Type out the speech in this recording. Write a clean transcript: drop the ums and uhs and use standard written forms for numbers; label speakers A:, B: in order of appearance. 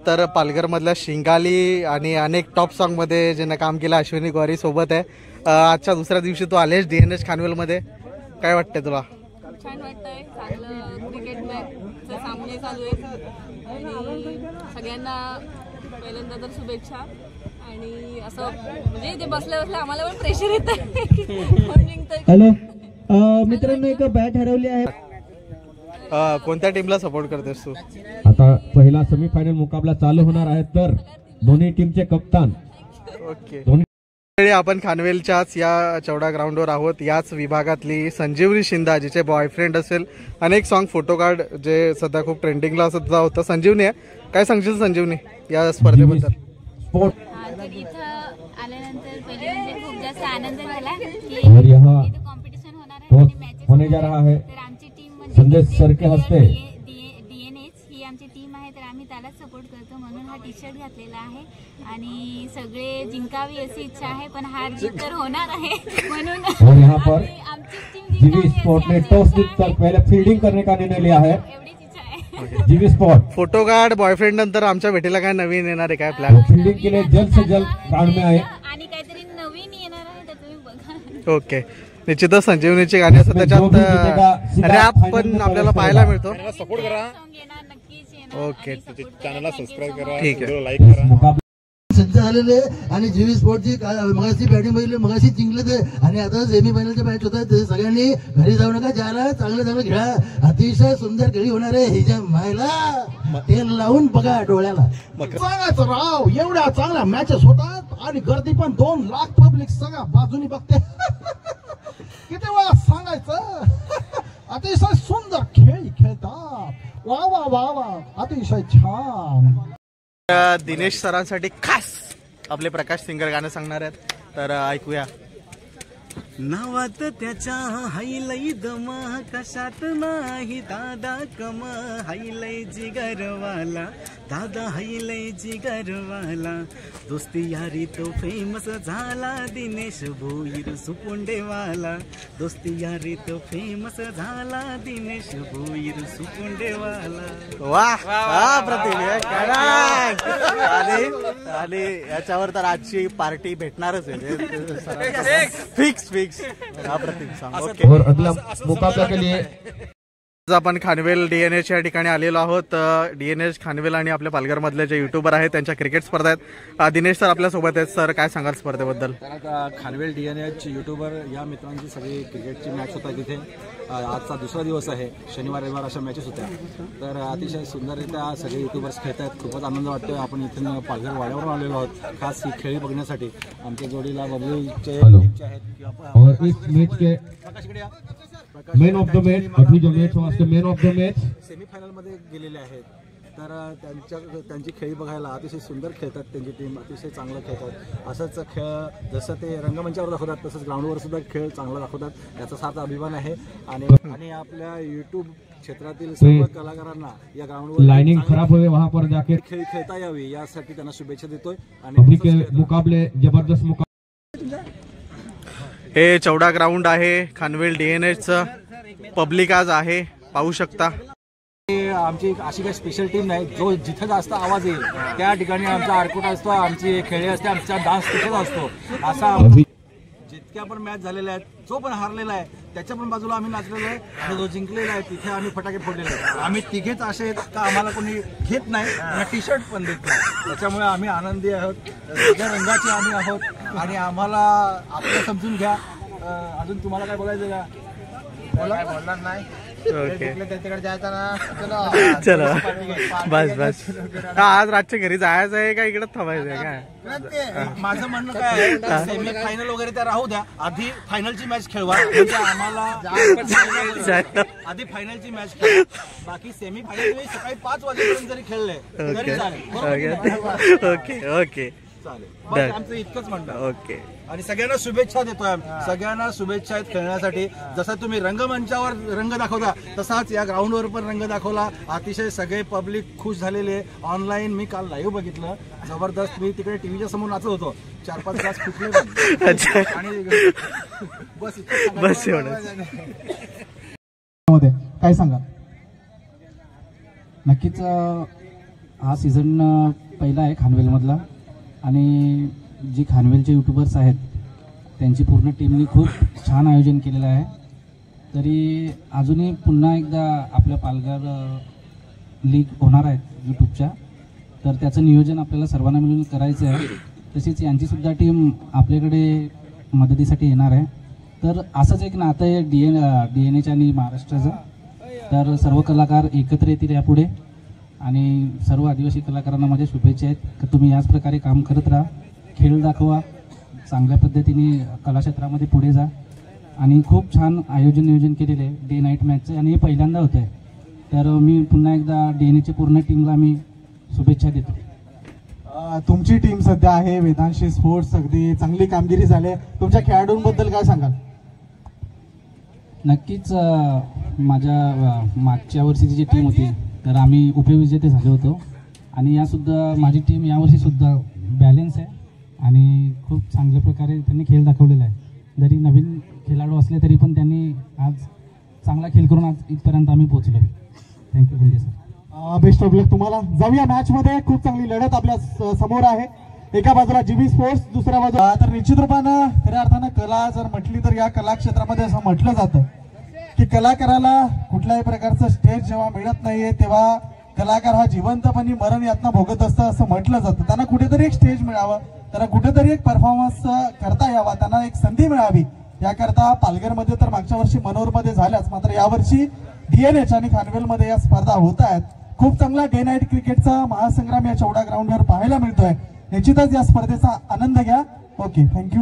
A: तर पालघरमधल्या शिंगाली आणि अनेक टॉप सॉन्गमध्ये ज्यानं काम केलं अश्विनी गौरी सोबत आहे. आजच्या दुसऱ्या दिवशी तू आलेस DNH खानवेलमध्ये, काय वाटतंय तुला?
B: छान वाटतंय. चांगलं क्रिकेट मॅचचे सामने चालू आहेत आणि सगळ्यांना पहिल्यांदा तर शुभेच्छा. आणि असं म्हणजे ते बसल्या बसल्या आम्हाला पण प्रेशर येतं.
C: हॅलो मित्रांनो, एक बॅट हरवली आहे.
A: कोणत्या टीमला सपोर्ट करतेस तू?
C: आता पहिला सेमीफायनल मुकाबला चालू होणार आहे, तर दोन्ही टीमचे कप्तान.
A: ओके, आपण खानवेलच्याच या चौडा ग्राउंडवर आहोत. याच विभागातली संजीवनी शिंदा, जिचे बॉयफ्रेंड असेल, अनेक सॉन्ग फोटो कार्ड जे सध्या खूप ट्रेंडिंगला सुद्धा होतं. संजीवनी आहे, काय सांगशील संजीवनी या स्पर्धेबद्दल?
D: इथं आल्यानंतर पहिले म्हणजे खूप जास्त आनंद झाला की इथं कॉम्पिटिशन होणार आहे आणि मॅचेस
C: होने जा रहा है.
D: तर आमची टीम म्हणजे
C: संदेश सर के हस्ते
D: DNH ही आमची टीम आहे, तर आम्ही त्यालाच सपोर्ट करतो म्हणून हा टी-शर्ट घातलेला आहे. आणि सगळे जिंकावी अशी इच्छा आहे, पण हार जीत तर होणार आहे म्हणून
C: और यहाँ पर
D: आमची टीम
C: जीवी स्पोर्ट ने टॉस जीतकर पहले फील्डिंग करने का निर्णय लिया है.
D: एवढीच इच्छा आहे.
C: जीवी स्पोर्ट
A: फोटो कार्ड बॉयफ्रेंड नंतर आमच्या भेटीला काय नवीन येणार आहे, काय प्लॅन?
C: फील्डिंग के लिए जल्द से जल्द ग्राउंड में आए
D: आणि काहीतरी नवीन येणार आहे, तर तुम्ही बघा.
A: ओके, निश्चितच संजीवनीची गाणी असतात, त्याच्यात रॅप पण आपल्याला पाहायला मिळतो.
E: सपोर्ट करा,
D: नक्कीच येणार.
A: ओके,
E: चॅनलला सबस्क्राईब करा,
A: ठीक आहे.
E: लाईक करा.
F: सज्ज झालेले आणि जीवी स्पोर्टची मगाशी बॅटिंग बघितली, मगाशी जिंकले ते आणि आता सेमीफायनलच्या मॅच होतात. ते सगळ्यांनी घरी जाऊ नका, ज्याला चांगलं चांगलं खेळा. अतिशय सुंदर खेळी होणार आहे. हिच्या मायला तेल लावून बघा डोळ्याला.
G: सांगायचं राव, एवढ्या चांगल्या मॅचेस होतात आणि गर्दी पण 2 लाख पब्लिक सगळ्या बाजूनी बघते. किती वेळा सांगायचं, अतिशय सुंदर खेळ खेळतात. वा वा वा वा, अतिशय छान.
A: दिनेश सरांसाठी खास आपले प्रकाश सिंगर गाणं सांगणार आहेत, तर ऐकूया.
H: नावात त्याच्या हायलई दमा, कशात नाही दादा कम, हायलई जिगरवाला दादा, हायलई जिगरवाला. दोस्ती यारी तो फेमस झाला, दिनेश भोईर सुपुंडेवाला. दोस्ती यारी तो फेमस झाला, दिनेश भोईर सुपुंडेवाला.
A: वाह प्रतिभा, आणि याच्यावर तर आजची पार्टी भेटणारच आहे. फिक्स
C: और अगला मुकाबला के लिए
A: आपण खानवेल DNH या ठिकाणी आलेलो आहोत. DNH खानवेल आणि आपल्या पालघरमधले जे युट्यूबर आहेत त्यांच्या क्रिकेट स्पर्धा आहेत. दिनेश सर आपल्या सोबत आहेत. सर काय सांगाल स्पर्धेबद्दल?
I: खानवेल DNH युट्यूबर या मित्रांची सगळी क्रिकेटची मॅच होता तिथे. आजचा दुसरा दिवस आहे, शनिवार रविवार अशा मॅचेस होत्या. तर अतिशय सुंदररित्या सगळे युट्यूबर्स खेळत आहेत. खूपच आनंद वाटतोय. आपण इथून पालघर वाड्यावरून आलेलो आहोत खास ही खेळी बघण्यासाठी. आमच्या जोडीला बबलूचे
C: और इस मैच के मैन ऑफ द मैच, अभी जो मैच हुआ उसके man of the match
I: semifinal मध्ये गेलेले आहेत. तर त्यांची खेळी बघायला अतिशय सुंदर खेळतात. त्यांची टीम अतिशय चांगलं खेळतात. असंच खेळ जसं ते रंगमंचावर दाखवतात तसंच ग्राउंडवर सुद्धा खेळ चांगला दाखवतात. याचा सार्थ अभिमान आहे. आणि आपल्या युट्यूब क्षेत्रातील सर्व कलाकारांना या ग्राउंडवर
C: लाइनिंग खराब हुए वहां पर जाके
I: खेळ खेळता यावी यासाठी त्यांना शुभेच्छा देतोय. आणि
C: मुकाबले जबरदस्त मुकाबले.
A: हे चौडा ग्राउंड आहे खानवेल DNHचं. पब्लिक आज आहे, पाहू शकता.
I: आमची अशी काही स्पेशल टीम नाही. जो जिथे जास्त आवाज येईल त्या ठिकाणी आमचा आरकोट असतो, आमची खेळी असते, आमचा डान्स तिथेच असतो. असा जितक्या पण मॅच झालेल्या आहेत, जो पण हारलेला आहे त्याच्या पण बाजूला आम्ही नाचलेलो आहे आणि जो जिंकलेला आहे तिथे आम्ही फटाके फोडलेले आहेत. आम्ही तिघेच असे आहेत का आम्हाला कोणी घेत नाही आणि टी-शर्ट पण देत नाही. त्याच्यामुळे आम्ही आनंदी आहोत. सगळ्या रंगाचे आम्ही आहोत आणि आम्हाला आपलं समजून घ्या. अजून तुम्हाला काय बोलायचं का? बोलणार नाही. त्याच्याकडे जायचं ना.
A: चलो बस आज रातच्या घरी जायचं आहे का इकडे थांबायचं आहे काय?
I: माझं म्हणणं काय आहे, सेमी फायनल वगैरे त्या राहू द्या, आधी फायनलची मॅच खेळवा. म्हणजे आम्हाला आधी फायनलची मॅच खेळवा. बाकी सेमी फायनल सकाळी 5 वाजेपर्यंत जरी खेळले तरी चालेल.
A: ओके
I: चालेल. आमचं इतकंच म्हणणं.
A: ओके.
I: आणि सगळ्यांना शुभेच्छा देतोय. सगळ्यांना शुभेच्छा आहेत खेळण्यासाठी. जसं तुम्ही रंगमंचावर रंग दाखवता तसाच या ग्राउंडवर पण रंग दाखवला. अतिशय सगळे पब्लिक खुश झालेले. ऑनलाईन मी काल लाईव्ह बघितलं, जबरदस्त. मी तिकडे टीव्हीच्या समोर नाचत होतो. 4-5 ग्लास फुटले आणि बस
G: काय सांगा. नक्कीच
E: हा सीझन पहिला आहे खानवेलमधला आणि जी खानवेलचे यूट्यूबर्स आहेत त्यांची पूर्ण टीमनी खूप छान आयोजन केलेलं आहे. तरी अजूनही पुन्हा एकदा आपल्या पालघर लीग होणार आहेत यूट्यूबच्या, तर त्याचं नियोजन आपल्याला सर्वांना मिळून करायचं आहे. तशीच यांचीसुद्धा टीम आपल्याकडे मदतीसाठी येणार आहे. तर असंच एक नातं आहे DNH आणि महाराष्ट्राचं. तर सर्व कलाकार एकत्र येतील यापुढे आणि सर्व आदिवासी कलाकारांना माझ्या शुभेच्छा आहेत की तुम्ही याच प्रकारे काम करत राहा, खेळ दाखवा, चांगल्या पद्धतीने कलाक्षेत्रामध्ये पुढे जा. आणि खूप छान नियोजन केलेलं आहे डे नाईट मॅचचं आणि हे पहिल्यांदा होतं आहे. तर मी पुन्हा एकदा DNHच्या पूर्ण टीमला मी शुभेच्छा देतो.
J: तुमची टीम सध्या आहे वेदांशी स्पोर्ट्स, अगदी चांगली कामगिरी झाली. तुमच्या खेळाडूंबद्दल काय सांगाल?
E: नक्कीच माझ्या मागच्या वर्षीची जी टीम होती तर आम्ही उपविजेते झालो होतो आणि यासुद्धा माझी टीम यावर्षीसुद्धा बॅलेन्स आहे आणि खूप चांगल्या प्रकारे त्यांनी खेळ दाखवलेला आहे. जरी नवीन खेळाडू असले तरी पण त्यांनी आज चांगला खेळ करून आज इथपर्यंत आम्ही पोहोचलो. थँक्यू बोलते सर.
J: बेस्ट ऑफ लक तुम्हाला. जाऊया मॅच मध्ये. खूप चांगली लढत आपल्या समोर आहे. एका बाजूला GB स्पोर्ट्स, दुसऱ्या बाजूला तर निश्चित रूपानं खऱ्या अर्थानं कला जर म्हटली तर या कला क्षेत्रामध्ये असं म्हटलं जातं की कलाकाराला कुठल्याही प्रकारचं स्टेज जेव्हा मिळत नाहीये तेव्हा कलाकार हा जिवंतपणी मरण यातना भोगत असतं असं म्हटलं जातं. त्यांना कुठेतरी एक स्टेज मिळावं, त्यांना कुठेतरी एक परफॉर्मन्स करता यावा, त्यांना एक संधी मिळावी याकरता पालघरमध्ये तर मागच्या वर्षी मनोरमध्ये झाल्याच, मात्र यावर्षी DNH आणि खानवेलमध्ये या स्पर्धा होत आहेत. खूप चांगला डे नाईट क्रिकेटचा महासंग्राम या चौडा ग्राउंडवर पाहायला मिळतोय. निश्चितच या स्पर्धेचा आनंद घ्या. Okay, thank you.